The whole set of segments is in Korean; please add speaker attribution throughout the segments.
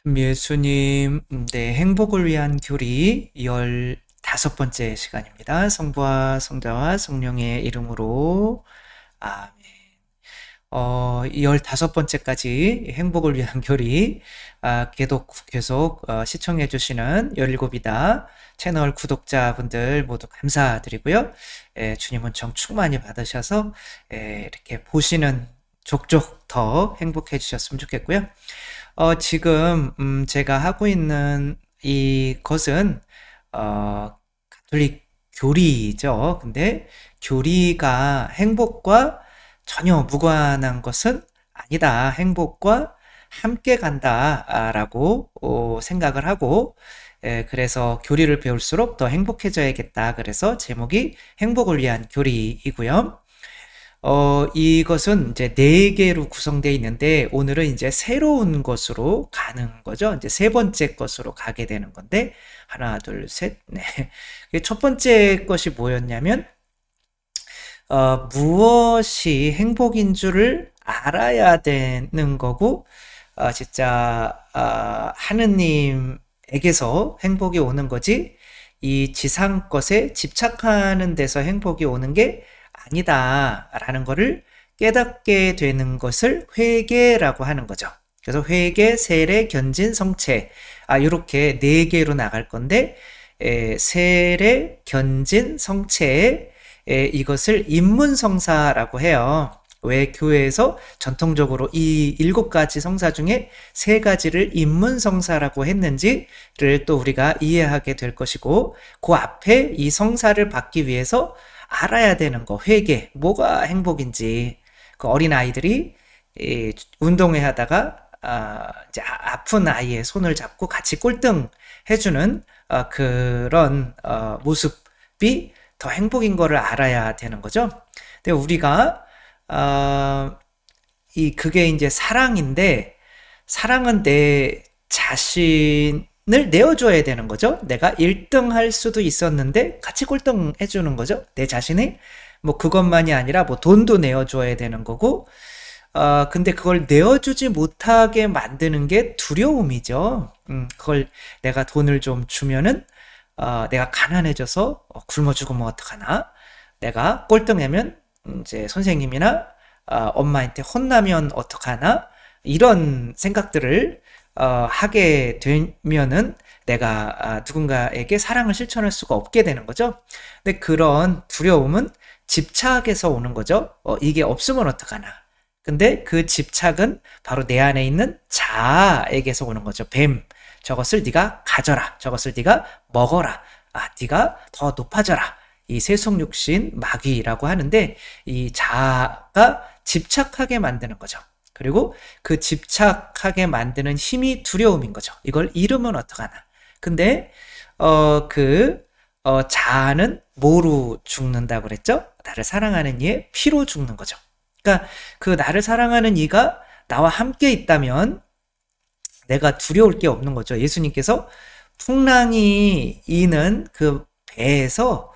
Speaker 1: 예수님, 네, 행복을 위한 교리 15번째 시간입니다. 성부와 성자와 성령의 이름으로 아멘. 15번째까지 행복을 위한 교리, 계속 시청해 주시는 17이다 채널 구독자분들 모두 감사드리고요. 주님 은총 충만히 받으셔서 이렇게 보시는 족족 더 행복해 주셨으면 좋겠고요. 지금 제가 하고 있는 이것은 가톨릭 교리죠. 근데 교리가 행복과 전혀 무관한 것은 아니다. 행복과 함께 간다라고 생각을 하고, 그래서 교리를 배울수록 더 행복해져야겠다. 그래서 제목이 행복을 위한 교리이고요. 이것은 이제 4개로 구성되어 있는데, 오늘은 이제 새로운 것으로 가는 거죠. 이제 세 번째 것으로 가게 되는 건데, 하나, 둘, 셋, 네. 첫 번째 것이 뭐였냐면, 무엇이 행복인 줄을 알아야 되는 거고, 진짜, 하느님에게서 행복이 오는 거지, 이 지상 것에 집착하는 데서 행복이 오는 게 아니다라는 것을 깨닫게 되는 것을 회개라고 하는 거죠. 그래서 회개, 세례, 견진, 성체, 이렇게 4개로 나갈 건데, 세례, 견진, 성체, 이것을 입문성사라고 해요. 왜 교회에서 전통적으로 이 7가지 성사 중에 3가지를 입문성사라고 했는지를 또 우리가 이해하게 될 것이고, 그 앞에 이 성사를 받기 위해서 알아야 되는 거, 회개, 뭐가 행복인지. 그 어린아이들이 운동회 하다가 이제 아픈 아이의 손을 잡고 같이 꼴등 해주는 그런 모습이 더 행복인 거를 알아야 되는 거죠. 근데 우리가 그게 이제 사랑인데, 사랑은 내 자신을 내어줘야 되는 거죠. 내가 1등 할 수도 있었는데 같이 꼴등 해주는 거죠. 내 자신이. 뭐 그것만이 아니라 뭐 돈도 내어줘야 되는 거고, 근데 그걸 내어주지 못하게 만드는 게 두려움이죠. 그걸 내가 돈을 좀 주면은, 내가 가난해져서 굶어 죽으면 어떡하나? 내가 꼴등하면 이제 선생님이나 엄마한테 혼나면 어떡하나? 이런 생각들을 하게 되면은 내가 누군가에게 사랑을 실천할 수가 없게 되는 거죠. 근데 그런 두려움은 집착에서 오는 거죠. 이게 없으면 어떡하나? 근데 그 집착은 바로 내 안에 있는 자아에게서 오는 거죠. 뱀, 저것을 네가 가져라. 저것을 네가 먹어라. 네가 더 높아져라. 이 세속육신 마귀라고 하는데, 이 자아가 집착하게 만드는 거죠. 그리고 그 집착하게 만드는 힘이 두려움인 거죠. 이걸 잃으면 어떡하나. 근데 자아는 뭐로 죽는다고 그랬죠? 나를 사랑하는 이의 피로 죽는 거죠. 그러니까 그 나를 사랑하는 이가 나와 함께 있다면 내가 두려울 게 없는 거죠. 예수님께서 풍랑이 이는 그 배에서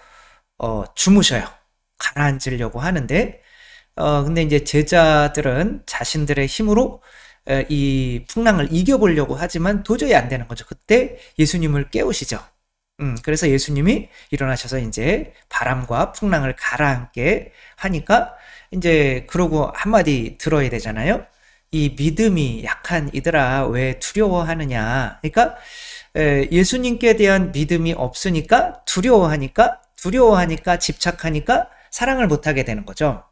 Speaker 1: 주무셔요. 가라앉으려고 하는데, 근데 이제 제자들은 자신들의 힘으로 이 풍랑을 이겨보려고 하지만 도저히 안 되는 거죠. 그때 예수님을 깨우시죠. 그래서 예수님이 일어나셔서 이제 바람과 풍랑을 가라앉게 하니까, 이제 그러고 한마디 들어야 되잖아요. 이 믿음이 약한 이들아 왜 두려워하느냐. 그러니까 예수님께 대한 믿음이 없으니까 두려워하니까 집착하니까 사랑을 못하게 되는 거죠.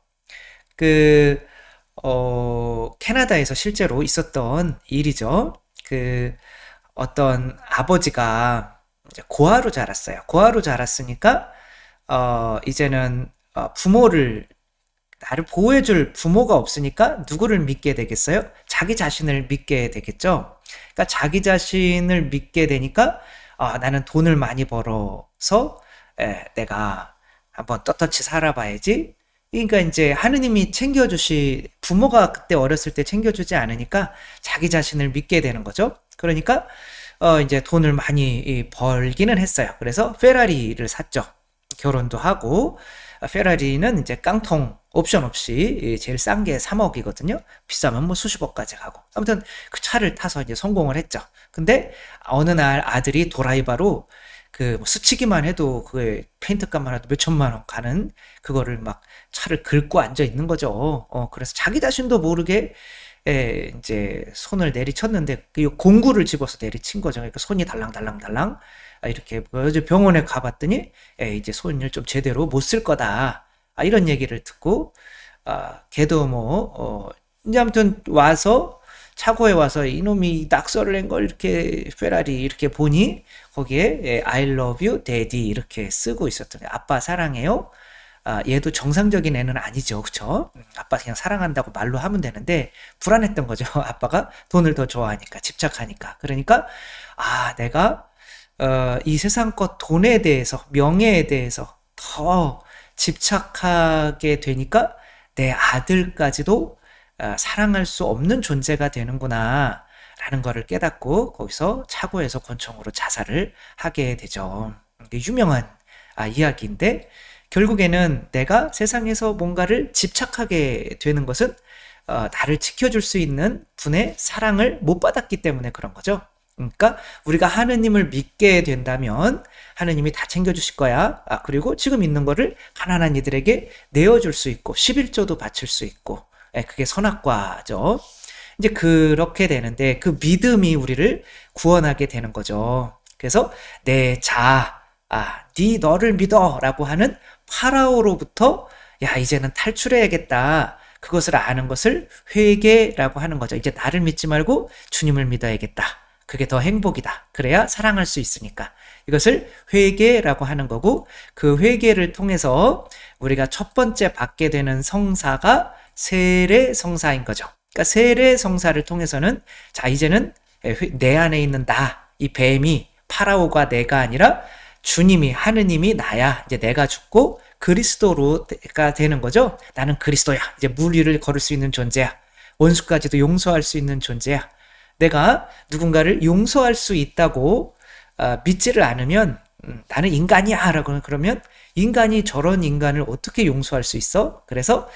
Speaker 1: 캐나다에서 실제로 있었던 일이죠. 어떤 아버지가 이제 고아로 자랐어요. 고아로 자랐으니까, 이제는 나를 보호해줄 부모가 없으니까 누구를 믿게 되겠어요? 자기 자신을 믿게 되겠죠. 그러니까 자기 자신을 믿게 되니까, 나는 돈을 많이 벌어서 내가 한번 떳떳이 살아봐야지. 그러니까 이제 하느님이 부모가 그때 어렸을 때 챙겨주지 않으니까 자기 자신을 믿게 되는 거죠. 그러니까 이제 돈을 많이 벌기는 했어요. 그래서 페라리를 샀죠. 결혼도 하고, 페라리는 이제 깡통 옵션 없이 제일 싼 게 3억이거든요. 비싸면 뭐 수십억까지 가고. 아무튼 그 차를 타서 이제 성공을 했죠. 근데 어느 날 아들이 도라이바로 그 스치기만 해도 그 페인트 값만 해도 몇 천만 원 가는 그거를 막 차를 긁고 앉아 있는 거죠. 그래서 자기 자신도 모르게 이제 손을 내리쳤는데 그 공구를 집어서 내리친 거죠. 그러니까 손이 달랑달랑달랑 이렇게 어제 병원에 가봤더니 이제 손을 좀 제대로 못 쓸 거다. 이런 얘기를 듣고 걔도 뭐 이제 아무튼 와서 차고에 와서 이놈이 낙서를 낸 걸 이렇게 페라리 이렇게 보니 거기에 I love you, daddy 이렇게 쓰고 있었더니 아빠 사랑해요. 얘도 정상적인 애는 아니죠, 그쵸? 아빠 그냥 사랑한다고 말로 하면 되는데 불안했던 거죠. 아빠가 돈을 더 좋아하니까, 집착하니까. 그러니까 내가 이 세상 것 돈에 대해서, 명예에 대해서 더 집착하게 되니까 내 아들까지도 사랑할 수 없는 존재가 되는구나 라는 거를 깨닫고 거기서 차고에서 권총으로 자살을 하게 되죠. 이게 유명한 이야기인데 결국에는 내가 세상에서 뭔가를 집착하게 되는 것은 나를 지켜줄 수 있는 분의 사랑을 못 받았기 때문에 그런 거죠. 그러니까 우리가 하느님을 믿게 된다면 하느님이 다 챙겨주실 거야. 그리고 지금 있는 거를 가난한 이들에게 내어줄 수 있고 11조도 바칠 수 있고 그게 선악과죠. 이제 그렇게 되는데 그 믿음이 우리를 구원하게 되는 거죠. 그래서 내 네 너를 믿어 라고 하는 파라오로부터 야 이제는 탈출해야겠다. 그것을 아는 것을 회개라고 하는 거죠. 이제 나를 믿지 말고 주님을 믿어야겠다. 그게 더 행복이다. 그래야 사랑할 수 있으니까. 이것을 회개라고 하는 거고 그 회개를 통해서 우리가 첫 번째 받게 되는 성사가 세례성사인 거죠. 그러니까 세례성사를 통해서는 자 이제는 내 안에 있는 나, 이 뱀이 파라오가 내가 아니라 주님이 하느님이 나야. 이제 내가 죽고 그리스도로가 되는 거죠. 나는 그리스도야. 이제 물 위를 걸을 수 있는 존재야. 원수까지도 용서할 수 있는 존재야. 내가 누군가를 용서할 수 있다고 믿지를 않으면 나는 인간이야 라고 그러면 인간이 저런 인간을 어떻게 용서할 수 있어? 그래서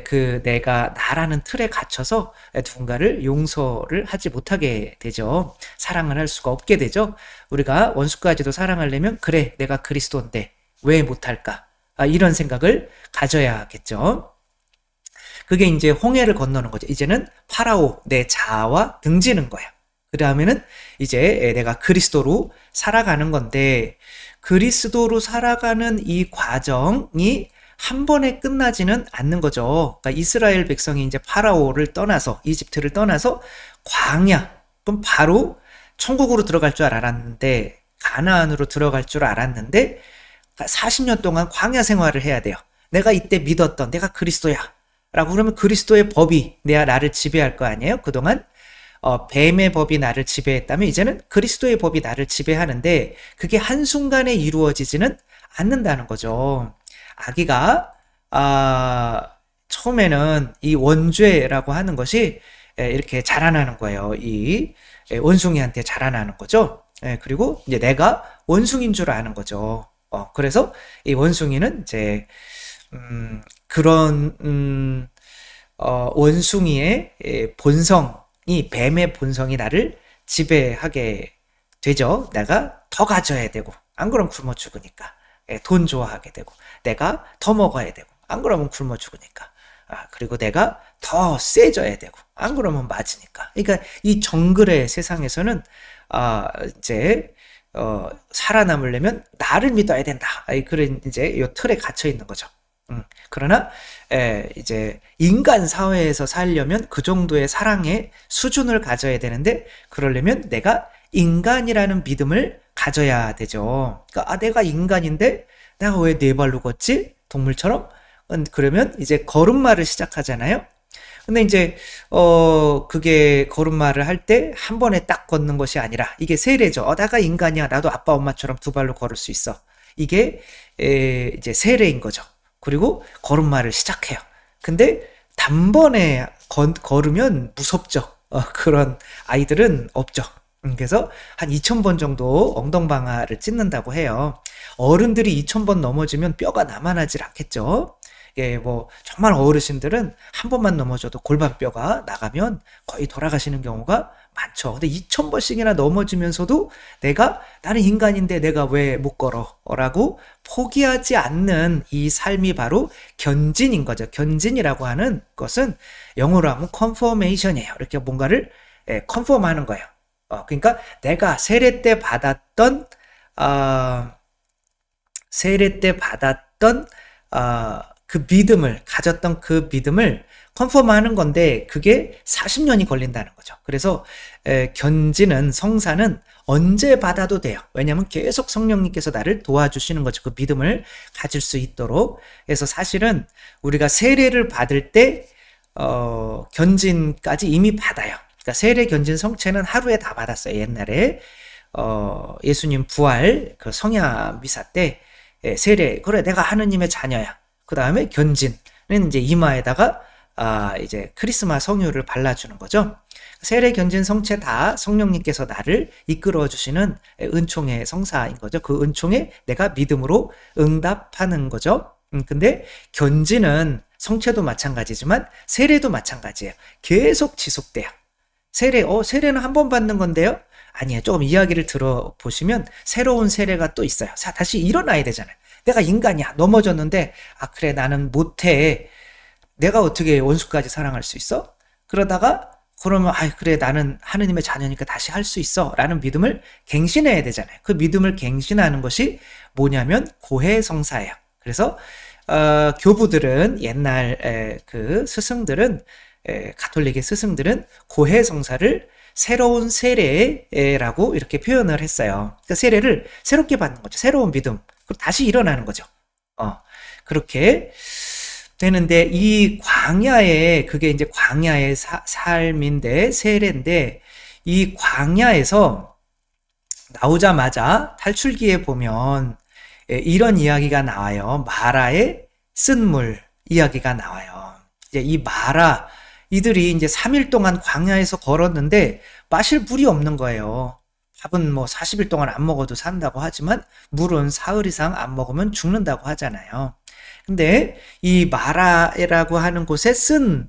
Speaker 1: 그 내가 나라는 틀에 갇혀서 누군가를 용서를 하지 못하게 되죠. 사랑을 할 수가 없게 되죠. 우리가 원수까지도 사랑하려면 그래 내가 그리스도인데 왜 못할까? 이런 생각을 가져야겠죠. 그게 이제 홍해를 건너는 거죠. 이제는 파라오 내 자아와 등지는 거야. 그 다음에는 이제 내가 그리스도로 살아가는 건데 그리스도로 살아가는 이 과정이 한 번에 끝나지는 않는 거죠. 그러니까 이스라엘 백성이 이제 파라오를 떠나서 이집트를 떠나서 광야 그럼 바로 천국으로 들어갈 줄 알았는데 가나안으로 들어갈 줄 알았는데 40년 동안 광야 생활을 해야 돼요. 내가 이때 믿었던 내가 그리스도야 라고 그러면 그리스도의 법이 나를 지배할 거 아니에요? 그동안 뱀의 법이 나를 지배했다면 이제는 그리스도의 법이 나를 지배하는데 그게 한순간에 이루어지지는 않는다는 거죠. 아기가 처음에는 이 원죄라고 하는 것이 이렇게 자라나는 거예요. 이 원숭이한테 자라나는 거죠. 그리고 이제 내가 원숭이인 줄 아는 거죠. 그래서 이 원숭이는 이제 그런 원숭이의 본성이 뱀의 본성이 나를 지배하게 되죠. 내가 더 가져야 되고 안 그러면 굶어 죽으니까 돈 좋아하게 되고 내가 더 먹어야 되고 안 그러면 굶어 죽으니까 그리고 내가 더 세져야 되고 안 그러면 맞으니까. 그러니까 이 정글의 세상에서는 이제 살아남으려면 나를 믿어야 된다. 그런 이제 이 틀에 갇혀 있는 거죠. 그러나 이제 인간 사회에서 살려면 그 정도의 사랑의 수준을 가져야 되는데 그러려면 내가 인간이라는 믿음을 가져야 되죠. 그러니까 내가 인간인데 내가 왜 네 발로 걷지? 동물처럼? 그러면 이제 걸음마를 시작하잖아요. 근데 이제 그게 걸음마를 할 때 한 번에 딱 걷는 것이 아니라 이게 세례죠. 내가 인간이야. 나도 아빠 엄마처럼 두 발로 걸을 수 있어. 이게 이제 세례인 거죠. 그리고 걸음마를 시작해요. 근데 단번에 걸으면 무섭죠. 그런 아이들은 없죠. 그래서 한 2000번 정도 엉덩방아를 찢는다고 해요. 어른들이 2000번 넘어지면 뼈가 남아나질 않겠죠. 예, 뭐 정말 어르신들은 한 번만 넘어져도 골반뼈가 나가면 거의 돌아가시는 경우가 많죠. 근데 2000번씩이나 넘어지면서도 나는 인간인데 내가 왜 못 걸어? 라고 포기하지 않는 이 삶이 바로 견진인 거죠. 견진이라고 하는 것은 영어로 하면 컨퍼메이션이에요. 이렇게 뭔가를 컨펌하는 거예요. 그러니까 내가 어, 세례 때 받았던 그 믿음을 가졌던 그 믿음을 컨펌하는 건데 그게 40년이 걸린다는 거죠. 그래서 견지는 성사는 언제 받아도 돼요. 왜냐하면 계속 성령님께서 나를 도와주시는 거죠. 그 믿음을 가질 수 있도록. 그래서 사실은 우리가 세례를 받을 때 견진까지 이미 받아요. 그러니까 세례 견진 성체는 하루에 다 받았어요. 옛날에 예수님 부활 그 성야 미사 때 세례, 그래 내가 하느님의 자녀야. 그 다음에 견진은 이제 이마에다가 이제 크리스마스 성유를 발라주는 거죠. 세례, 견진, 성체 다 성령님께서 나를 이끌어 주시는 은총의 성사인 거죠. 그 은총에 내가 믿음으로 응답하는 거죠. 근데 견진은 성체도 마찬가지지만 세례도 마찬가지예요. 계속 지속돼요. 세례는 한 번 받는 건데요. 아니에요. 조금 이야기를 들어보시면 새로운 세례가 또 있어요. 자, 다시 일어나야 되잖아요. 내가 인간이야. 넘어졌는데, 그래, 나는 못해. 내가 어떻게 원수까지 사랑할 수 있어? 그러다가, 그러면, 그래, 나는 하느님의 자녀니까 다시 할 수 있어. 라는 믿음을 갱신해야 되잖아요. 그 믿음을 갱신하는 것이 뭐냐면, 고해성사예요. 그래서, 교부들은, 옛날, 그 스승들은, 가톨릭의 스승들은 고해성사를 새로운 세례라고 이렇게 표현을 했어요. 그러니까 세례를 새롭게 받는 거죠. 새로운 믿음. 그럼 다시 일어나는 거죠. 그렇게 되는데 이 광야에 그게 이제 광야의 삶인데 세례인데 이 광야에서 나오자마자 탈출기에 보면 이런 이야기가 나와요. 마라의 쓴물 이야기가 나와요. 이제 이 마라 이들이 이제 3일 동안 광야에서 걸었는데 마실 물이 없는 거예요. 밥은 뭐 40일 동안 안 먹어도 산다고 하지만 물은 사흘 이상 안 먹으면 죽는다고 하잖아요. 근데 이 마라라고 하는 곳에 쓴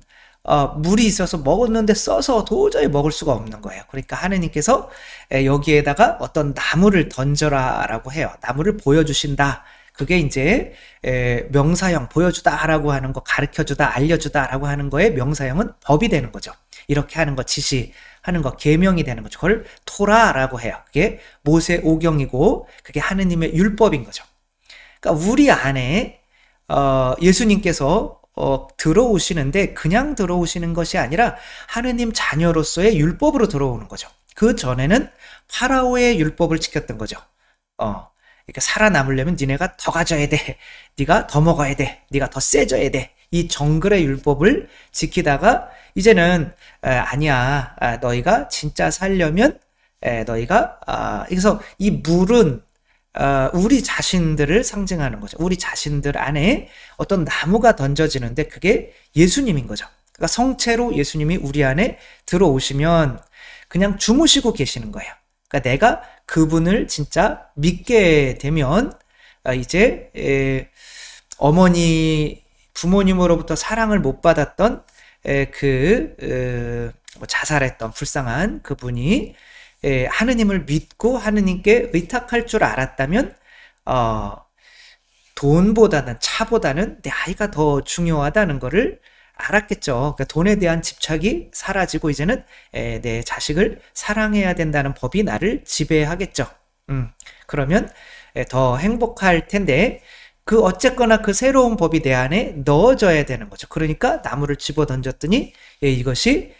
Speaker 1: 물이 있어서 먹었는데 써서 도저히 먹을 수가 없는 거예요. 그러니까 하느님께서 여기에다가 어떤 나무를 던져라라고 해요. 나무를 보여주신다. 그게 이제 명사형 보여주다라고 하는 거 가르쳐주다 알려주다라고 하는 거에 명사형은 법이 되는 거죠. 이렇게 하는 거 지시하는 거 계명이 되는 거죠. 그걸 토라라고 해요. 그게 모세 오경이고 그게 하느님의 율법인 거죠. 그러니까 우리 안에 예수님께서 들어오시는데 그냥 들어오시는 것이 아니라 하느님 자녀로서의 율법으로 들어오는 거죠. 그 전에는 파라오의 율법을 지켰던 거죠. 그러니까 살아남으려면 니네가 더 가져야 돼. 네가 더 먹어야 돼. 네가 더 세져야 돼. 이 정글의 율법을 지키다가 이제는 아니야. 너희가 진짜 살려면 너희가 그래서 이 물은 우리 자신들을 상징하는 거죠. 우리 자신들 안에 어떤 나무가 던져지는데 그게 예수님인 거죠. 그러니까 성체로 예수님이 우리 안에 들어오시면 그냥 주무시고 계시는 거예요. 그러니까 내가 그분을 진짜 믿게 되면 이제 부모님으로부터 사랑을 못 받았던 자살했던 불쌍한 그분이 하느님을 믿고 하느님께 의탁할 줄 알았다면 돈보다는 차보다는 내 아이가 더 중요하다는 거를 알았겠죠. 그러니까 돈에 대한 집착이 사라지고 이제는 내 자식을 사랑해야 된다는 법이 나를 지배하겠죠. 그러면 더 행복할 텐데 어쨌거나 그 새로운 법이 내 안에 넣어져야 되는 거죠. 그러니까 나무를 집어 던졌더니 이것이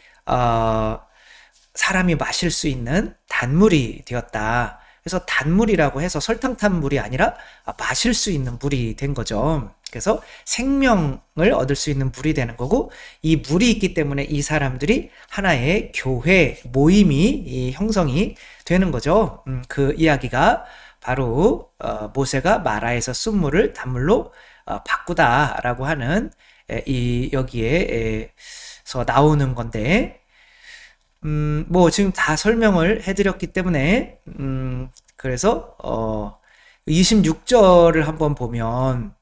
Speaker 1: 사람이 마실 수 있는 단물이 되었다. 그래서 단물이라고 해서 설탕 탄 물이 아니라 마실 수 있는 물이 된 거죠. 그래서 생명을 얻을 수 있는 물이 되는 거고 이 물이 있기 때문에 이 사람들이 하나의 교회 모임이 형성이 되는 거죠. 그 이야기가 바로 모세가 마라에서 쓴 물을 단물로 바꾸다라고 하는 여기에서 나오는 건데 뭐 지금 다 설명을 해드렸기 때문에 그래서 26절을 한번 보면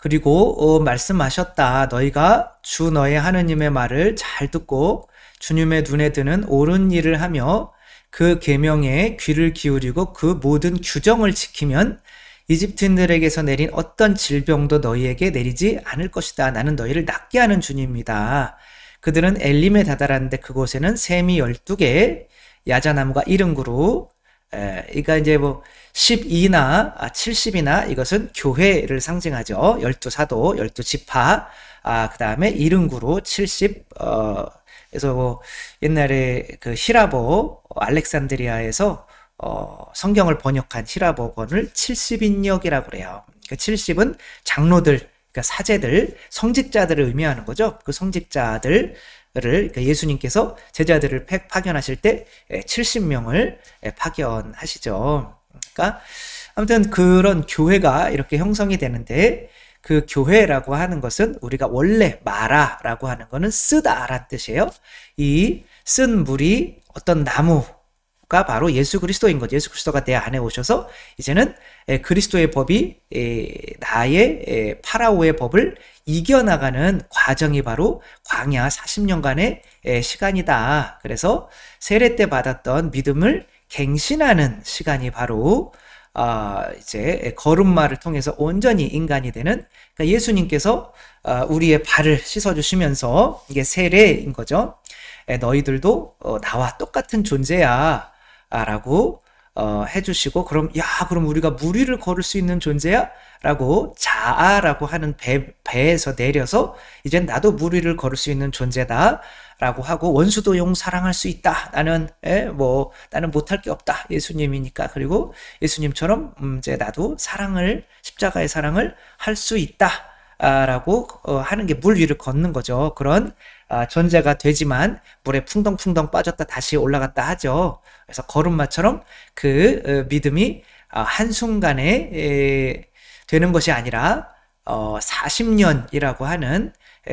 Speaker 1: 그리고 말씀하셨다. 너희가 주 너의 하느님의 말을 잘 듣고 주님의 눈에 드는 옳은 일을 하며 그 계명에 귀를 기울이고 그 모든 규정을 지키면 이집트인들에게서 내린 어떤 질병도 너희에게 내리지 않을 것이다. 나는 너희를 낫게 하는 주님이다. 그들은 엘림에 다다랐는데 그곳에는 샘이 12개, 야자나무가 70그루, 그러니까 이제 뭐 12나 70이나 이것은 교회를 상징하죠. 12사도, 12지파, 그 다음에 70그루, 70, 그래서 뭐 옛날에 그 히라보, 알렉산드리아에서 성경을 번역한 히라보 번을 70인역이라고 그래요. 그 70은 장로들, 그러니까 사제들, 성직자들을 의미하는 거죠. 그 성직자들을 그러니까 예수님께서 제자들을 파견하실 때 70명을 파견하시죠. 그러니까 아무튼 그런 교회가 이렇게 형성이 되는데 그 교회라고 하는 것은 우리가 원래 마라라고 하는 거는 쓰다라는 뜻이에요. 이 쓴 물이 어떤 나무가 바로 예수 그리스도인 거죠. 예수 그리스도가 내 안에 오셔서 이제는 그리스도의 법이 나의 파라오의 법을 이겨나가는 과정이 바로 광야 40년간의 시간이다. 그래서 세례 때 받았던 믿음을 갱신하는 시간이 바로 이제 걸음마를 통해서 온전히 인간이 되는, 그러니까 예수님께서 우리의 발을 씻어주시면서 이게 세례인 거죠. 너희들도 나와 똑같은 존재야 라고 해주시고, 그럼 우리가 물 위를 걸을 수 있는 존재야? 라고 자아라고 하는 배에서 내려서 이젠 나도 물 위를 걸을 수 있는 존재다 라고 하고, 원수도 용 사랑할 수 있다. 나는 못할 게 없다. 예수님이니까. 그리고 예수님처럼 이제 나도 십자가의 사랑을 할 수 있다. 라고 하는 게 물 위를 걷는 거죠. 그런 존재가 되지만 물에 풍덩풍덩 빠졌다 다시 올라갔다 하죠. 그래서 걸음마처럼 그 믿음이 한순간에 되는 것이 아니라 40년이라고 하는,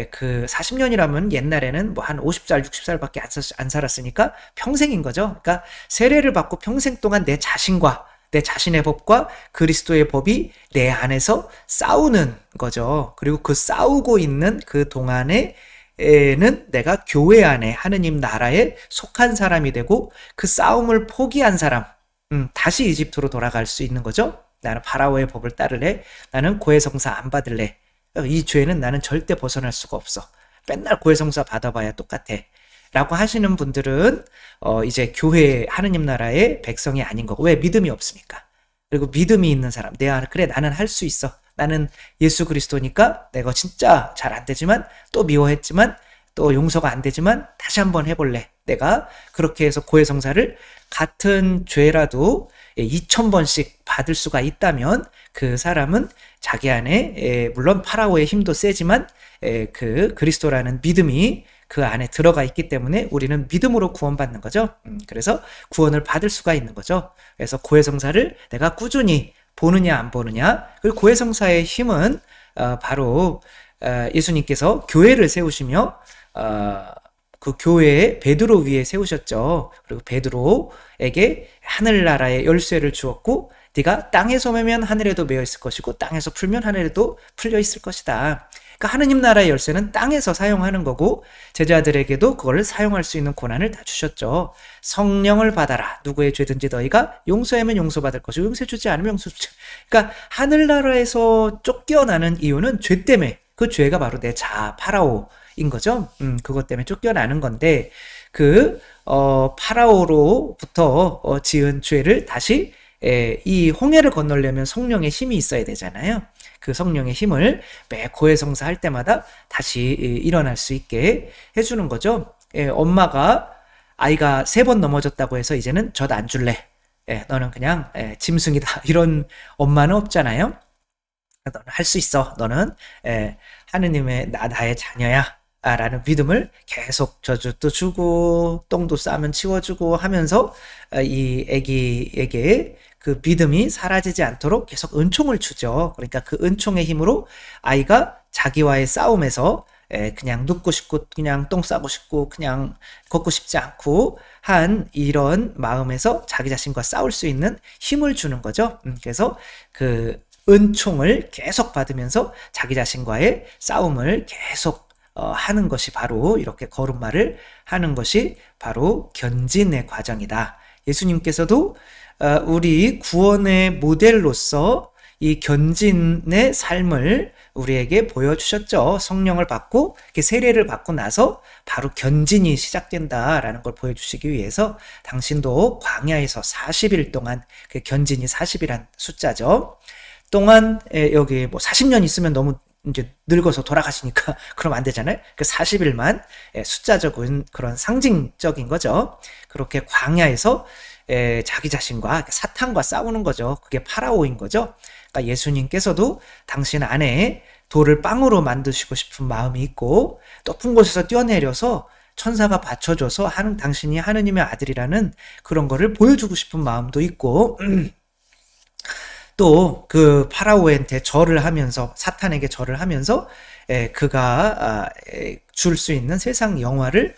Speaker 1: 그 40년이라면 옛날에는 뭐 한 50살, 60살밖에 안 살았으니까 평생인 거죠. 그러니까 세례를 받고 평생 동안 내 자신의 법과 그리스도의 법이 내 안에서 싸우는 거죠. 그리고 그 싸우고 있는 그 동안에는 내가 교회 안에 하느님 나라에 속한 사람이 되고, 그 싸움을 포기한 사람, 다시 이집트로 돌아갈 수 있는 거죠. 나는 파라오의 법을 따를래. 나는 고해성사 안 받을래. 이 죄는 나는 절대 벗어날 수가 없어. 맨날 고해성사 받아봐야 똑같아. 라고 하시는 분들은 이제 교회 하느님 나라의 백성이 아닌 거고, 왜? 믿음이 없으니까. 그리고 믿음이 있는 사람, 그래 나는 할 수 있어. 나는 예수 그리스도니까 내가 진짜 잘 안 되지만, 또 미워했지만, 또 용서가 안 되지만 다시 한번 해볼래. 내가 그렇게 해서 고해성사를 같은 죄라도 2000번씩 받을 수가 있다면, 그 사람은 자기 안에 물론 파라오의 힘도 세지만 그 그리스도라는 믿음이 그 안에 들어가 있기 때문에 우리는 믿음으로 구원받는 거죠. 그래서 구원을 받을 수가 있는 거죠. 그래서 고해성사를 내가 꾸준히 보느냐 안 보느냐, 그리고 고해성사의 힘은 바로 예수님께서 교회를 세우시며 그 교회에 베드로 위에 세우셨죠. 그리고 베드로에게 하늘나라의 열쇠를 주었고, 네가 땅에서 매면 하늘에도 매여 있을 것이고 땅에서 풀면 하늘에도 풀려 있을 것이다. 그러니까 하느님 나라의 열쇠는 땅에서 사용하는 거고, 제자들에게도 그걸 사용할 수 있는 권한을 다 주셨죠. 성령을 받아라. 누구의 죄든지 너희가 용서하면 용서받을 것이고 용서해 주지 않으면 용서 주지. 그러니까 하늘나라에서 쫓겨나는 이유는 죄 때문에, 그 죄가 바로 내 자아 파라오인 거죠. 그것 때문에 쫓겨나는 건데, 그 파라오로부터 지은 죄를 다시 이 홍해를 건너려면 성령의 힘이 있어야 되잖아요. 그 성령의 힘을 매 고해성사 할 때마다 다시 일어날 수 있게 해주는 거죠. 엄마가 아이가 3번 넘어졌다고 해서 이제는 젖 안 줄래. 너는 그냥 짐승이다. 이런 엄마는 없잖아요. 너는 할 수 있어. 너는 하느님의 나의 자녀야. 라는 믿음을 계속 젖도 주고 똥도 싸면 치워주고 하면서 이 아기에게 그 믿음이 사라지지 않도록 계속 은총을 주죠. 그러니까 그 은총의 힘으로 아이가 자기와의 싸움에서 그냥 눕고 싶고 그냥 똥 싸고 싶고 그냥 걷고 싶지 않고 한 이런 마음에서 자기 자신과 싸울 수 있는 힘을 주는 거죠. 그래서 그 은총을 계속 받으면서 자기 자신과의 싸움을 계속 하는 것이 바로 이렇게 걸음마를 하는 것이 바로 견진의 과정이다. 예수님께서도 우리 구원의 모델로서 이 견진의 삶을 우리에게 보여주셨죠. 성령을 받고 세례를 받고 나서 바로 견진이 시작된다라는 걸 보여주시기 위해서 당신도 광야에서 40일 동안, 그 견진이 40이란 숫자죠. 동안 여기 뭐 40년 있으면 너무 이제 늙어서 돌아가시니까 그럼 안 되잖아요. 그 40일만 숫자적인 그런 상징적인 거죠. 그렇게 광야에서 자기 자신과 사탄과 싸우는 거죠. 그게 파라오인 거죠. 그러니까 예수님께서도 당신 안에 돌을 빵으로 만드시고 싶은 마음이 있고 높은 곳에서 뛰어내려서 천사가 받쳐줘서 당신이 하느님의 아들이라는 그런 거를 보여주고 싶은 마음도 있고 또 그 파라오한테 절을 하면서 사탄에게 절을 하면서 그가 줄 수 있는 세상 영화를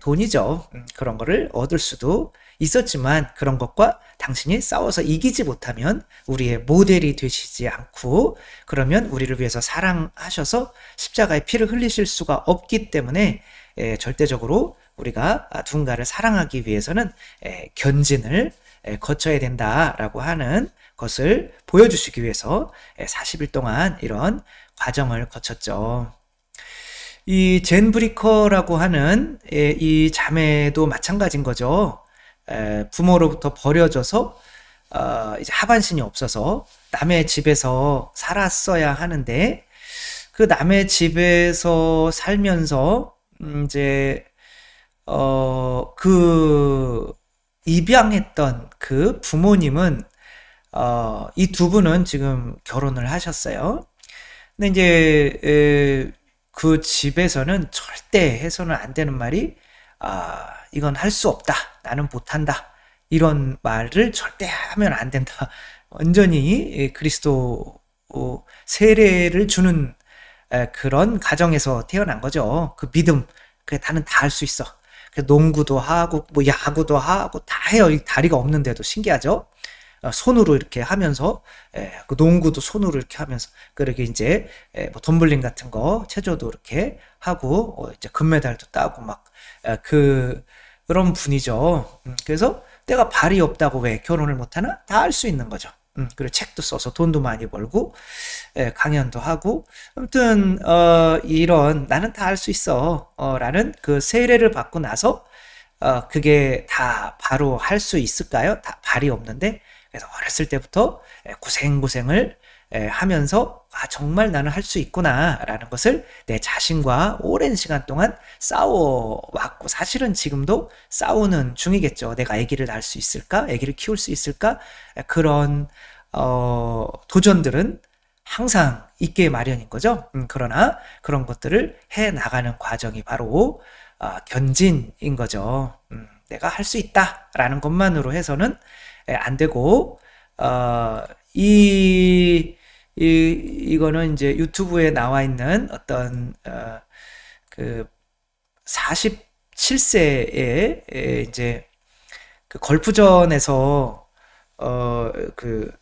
Speaker 1: 돈이죠. 그런 거를 얻을 수도 있었지만 그런 것과 당신이 싸워서 이기지 못하면 우리의 모델이 되시지 않고 그러면 우리를 위해서 사랑하셔서 십자가의 피를 흘리실 수가 없기 때문에 절대적으로 우리가 누군가를 사랑하기 위해서는 견진을 거쳐야 된다라고 하는 것을 보여주시기 위해서 40일 동안 이런 과정을 거쳤죠. 이 젠 브리커라고 하는 이 자매도 마찬가지인 거죠. 부모로부터 버려져서 이제 하반신이 없어서 남의 집에서 살았어야 하는데 그 남의 집에서 살면서 이제 그 입양했던 그 부모님은 이 두 분은 지금 결혼을 하셨어요. 근데 이제 그 집에서는 절대 해서는 안 되는 말이 이건 할 수 없다. 나는 못한다. 이런 말을 절대 하면 안 된다. 완전히 그리스도 세례를 주는 그런 가정에서 태어난 거죠. 그 믿음, 나는 다 할 수 있어. 농구도 하고 뭐 야구도 하고 다 해요. 다리가 없는데도 신기하죠. 손으로 이렇게 하면서 그 농구도 손으로 이렇게 하면서 그렇게 이제 뭐 덤블링 같은 거 체조도 이렇게 하고 이제 금메달도 따고 막 그런 분이죠. 그래서 내가 발이 없다고 왜 결혼을 못하나? 다 할 수 있는 거죠. 그리고 책도 써서 돈도 많이 벌고 강연도 하고 아무튼 이런 나는 다 할 수 있어 라는 그 세례를 받고 나서 그게 다 바로 할 수 있을까요? 다 발이 없는데 그래서 어렸을 때부터 고생을 하면서 정말 나는 할 수 있구나 라는 것을 내 자신과 오랜 시간 동안 싸워왔고 사실은 지금도 싸우는 중이겠죠. 내가 아기를 낳을 수 있을까? 아기를 키울 수 있을까? 그런 도전들은 항상 있게 마련인 거죠. 그러나 그런 것들을 해나가는 과정이 바로 견진인 거죠. 내가 할 수 있다라는 것만으로 해서는 안 되고 이거는 이제 유튜브에 나와 있는 어떤 그 47세에 이제 그 골프전에서 그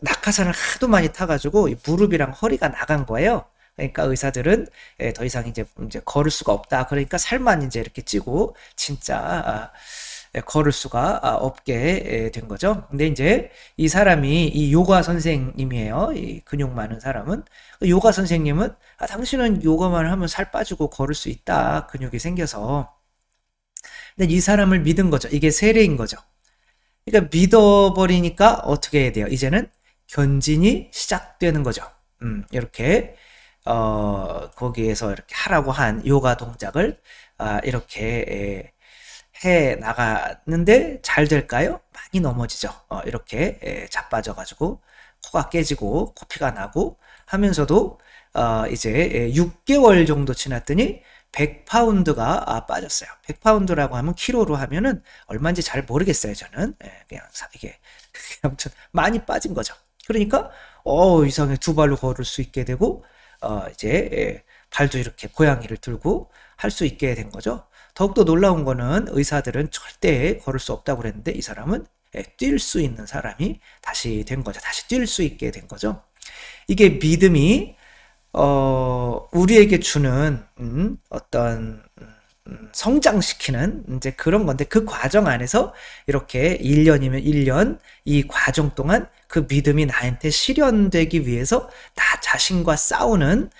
Speaker 1: 낙하산을 하도 많이 타가지고 무릎이랑 허리가 나간 거예요. 그러니까 의사들은 더 이상 이제 걸을 수가 없다. 그러니까 살만 이제 이렇게 찌고 진짜 걸을 수가 없게 된 거죠. 근데 이제 이 사람이 이 요가 선생님이에요. 이 근육 많은 사람은. 요가 선생님은 당신은 요가만 하면 살 빠지고 걸을 수 있다. 근육이 생겨서. 근데 이 사람을 믿은 거죠. 이게 세례인 거죠. 그러니까 믿어버리니까 어떻게 해야 돼요? 이제는 견진이 시작되는 거죠. 이렇게 거기에서 이렇게 하라고 한 요가 동작을 이렇게 해 나가는데 잘 될까요? 많이 넘어지죠. 이렇게 자빠져가지고 코가 깨지고 코피가 나고 하면서도 이제 6개월 정도 지났더니 100파운드가 빠졌어요. 100파운드라고 하면 키로로 하면은 얼마인지 잘 모르겠어요. 저는 그냥 이게 아무튼 많이 빠진 거죠. 그러니까 이상하게 두 발로 걸을 수 있게 되고 이제 발도 이렇게 고양이를 들고 할 수 있게 된 거죠. 더욱더 놀라운 거는 의사들은 절대 걸을 수 없다고 그랬는데 이 사람은 뛸 수 있는 사람이 다시 된 거죠. 다시 뛸 수 있게 된 거죠. 이게 믿음이 우리에게 주는 어떤 성장시키는 이제 그런 건데, 그 과정 안에서 이렇게 1년이면 1년 이 과정 동안 그 믿음이 나한테 실현되기 위해서 나 자신과 싸우는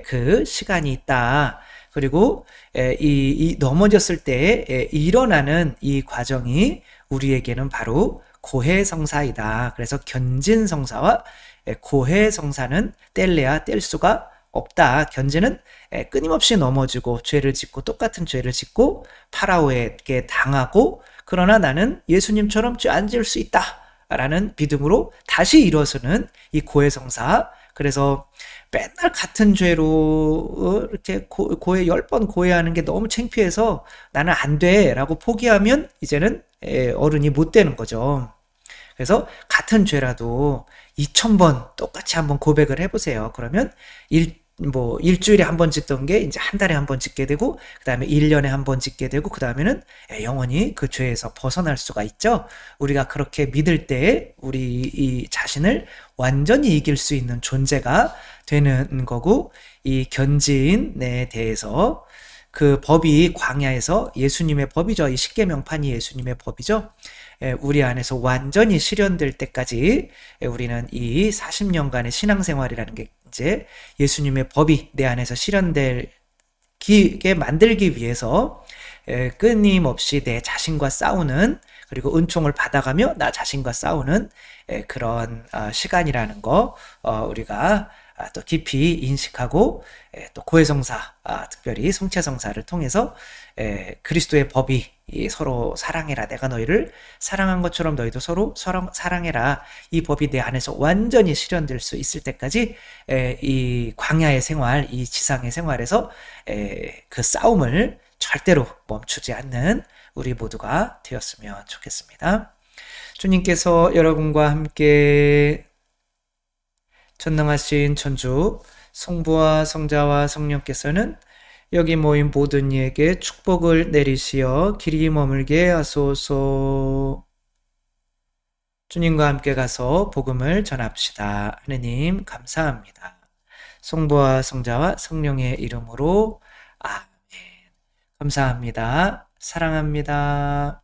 Speaker 1: 그 시간이 있다. 그리고 이 넘어졌을 때 일어나는 이 과정이 우리에게는 바로 고해성사이다. 그래서 견진성사와 고해성사는 뗄래야 뗄 수가 없다. 견진은 끊임없이 넘어지고 죄를 짓고 똑같은 죄를 짓고 파라오에게 당하고, 그러나 나는 예수님처럼 죄 안 지을 수 있다 라는 믿음으로 다시 일어서는 이 고해성사. 그래서 맨날 같은 죄로 이렇게 고해 10번 고해하는 게 너무 창피해서 나는 안 돼 라고 포기하면 이제는 어른이 못 되는 거죠. 그래서 같은 죄라도 2000번 똑같이 한번 고백을 해보세요. 그러면 일주일에 한 번 짓던 게 이제 한 달에 한 번 짓게 되고, 그 다음에 1년에 한 번 짓게 되고, 그 다음에는 영원히 그 죄에서 벗어날 수가 있죠. 우리가 그렇게 믿을 때 우리 이 자신을 완전히 이길 수 있는 존재가 되는 거고, 이 견지인에 대해서 그 법이 광야에서 예수님의 법이죠. 이 십계명판이 예수님의 법이죠. 우리 안에서 완전히 실현될 때까지 우리는 이 40년간의 신앙생활이라는 게 이제 예수님의 법이 내 안에서 실현되게 만들기 위해서 끊임없이 내 자신과 싸우는, 그리고 은총을 받아가며 나 자신과 싸우는 그런 시간이라는 거 우리가 또 깊이 인식하고, 또 고해성사, 특별히 성체성사를 통해서 그리스도의 법이 서로 사랑해라, 내가 너희를 사랑한 것처럼 너희도 서로 사랑해라, 이 법이 내 안에서 완전히 실현될 수 있을 때까지 이 광야의 생활, 이 지상의 생활에서 그 싸움을 절대로 멈추지 않는 우리 모두가 되었으면 좋겠습니다. 주님께서 여러분과 함께 전능하신 천주 성부와 성자와 성령께서는 여기 모인 모든 이에게 축복을 내리시어 길이 머물게 하소서. 주님과 함께 가서 복음을 전합시다. 하느님 감사합니다. 성부와 성자와 성령의 이름으로 아멘. 감사합니다. 사랑합니다.